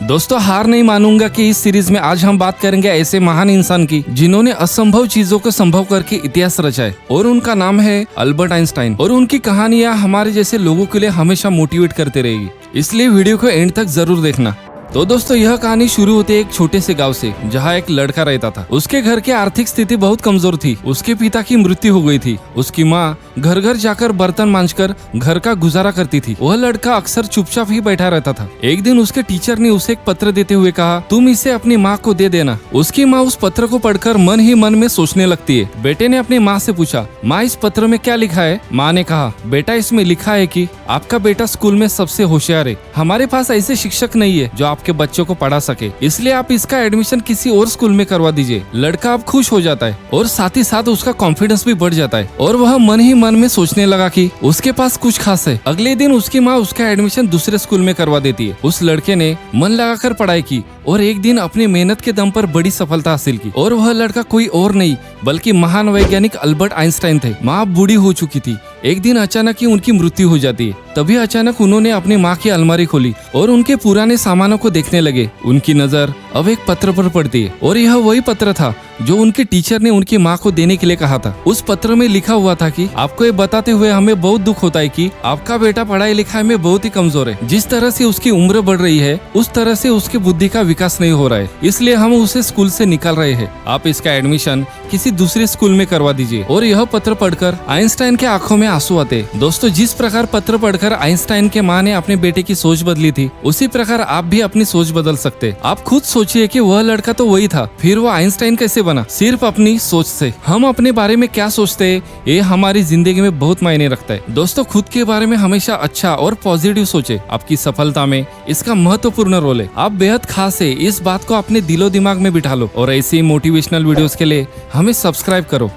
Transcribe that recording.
दोस्तों हार नहीं मानूंगा कि इस सीरीज में आज हम बात करेंगे ऐसे महान इंसान की जिन्होंने असंभव चीजों को संभव करके इतिहास रचा है, और उनका नाम है अल्बर्ट आइंस्टाइन। और उनकी कहानियां हमारे जैसे लोगों के लिए हमेशा मोटिवेट करते रहेगी, इसलिए वीडियो को एंड तक जरूर देखना। तो दोस्तों यह कहानी शुरू होती है एक छोटे से गांव से, जहां एक लड़का रहता था। उसके घर की आर्थिक स्थिति बहुत कमजोर थी। उसके पिता की मृत्यु हो गई थी। उसकी माँ घर घर जाकर बर्तन मांजकर घर का गुजारा करती थी। वह लड़का अक्सर चुपचाप ही बैठा रहता था। एक दिन उसके टीचर ने उसे एक पत्र देते हुए कहा, तुम इसे अपनी माँ को दे देना। उसकी माँ उस पत्र को पढ़कर मन ही मन में सोचने लगती है। बेटे ने अपनी माँ से पूछा, माँ इस पत्र में क्या लिखा है? माँ ने कहा, बेटा इसमें लिखा है कि आपका बेटा स्कूल में सबसे होशियार है। हमारे पास ऐसे शिक्षक नहीं है जो आपके बच्चों को पढ़ा सके, इसलिए आप इसका एडमिशन किसी और स्कूल में करवा दीजिए। लड़का अब खुश हो जाता है और साथ ही साथ उसका कॉन्फिडेंस भी बढ़ जाता है और वह मन ही मन में सोचने लगा कि उसके पास कुछ खास है। अगले दिन उसकी माँ उसका एडमिशन दूसरे स्कूल में करवा देती है। उस लड़के ने मन लगाकर पढ़ाई की और एक दिन अपनी मेहनत के दम पर बड़ी सफलता हासिल की। और वह लड़का कोई और नहीं बल्कि महान वैज्ञानिक अल्बर्ट आइंस्टाइन थे। माँ बूढ़ी हो चुकी थी। एक दिन अचानक ही उनकी मृत्यु हो जाती है। तभी अचानक उन्होंने अपनी माँ की अलमारी खोली और उनके पुराने सामानों को देखने लगे। उनकी नजर अब एक पत्र पर पड़ती है और यह वही पत्र था जो उनके टीचर ने उनकी माँ को देने के लिए कहा था। उस पत्र में लिखा हुआ था कि आपको ये बताते हुए हमें बहुत दुख होता है कि आपका बेटा पढ़ाई लिखाई में बहुत ही कमजोर है। जिस तरह से उसकी उम्र बढ़ रही है उस तरह से उसकी बुद्धि का विकास नहीं हो रहा है, इसलिए हम उसे स्कूल से निकाल रहे हैं। आप इसका एडमिशन किसी दूसरे स्कूल में करवा दीजिए। और यह पत्र पढ़कर आइंस्टाइन के आंखों में आंसू आते। दोस्तों जिस प्रकार पत्र पढ़कर आइंस्टाइन के माँ ने अपने बेटे की सोच बदली थी, उसी प्रकार आप भी अपनी सोच बदल सकते। आप खुद सोचिए कि वह लड़का तो वही था, फिर वो आइंस्टाइन कैसे बना? सिर्फ अपनी सोच से। हम अपने बारे में क्या सोचते हैं ये हमारी जिंदगी में बहुत मायने रखता है। दोस्तों खुद के बारे में हमेशा अच्छा और पॉजिटिव सोचे। आपकी सफलता में इसका महत्वपूर्ण रोल है। आप बेहद खास है, इस बात को अपने दिलो दिमाग में बिठा लो। और ऐसी मोटिवेशनल वीडियोस के लिए हमें सब्सक्राइब करो।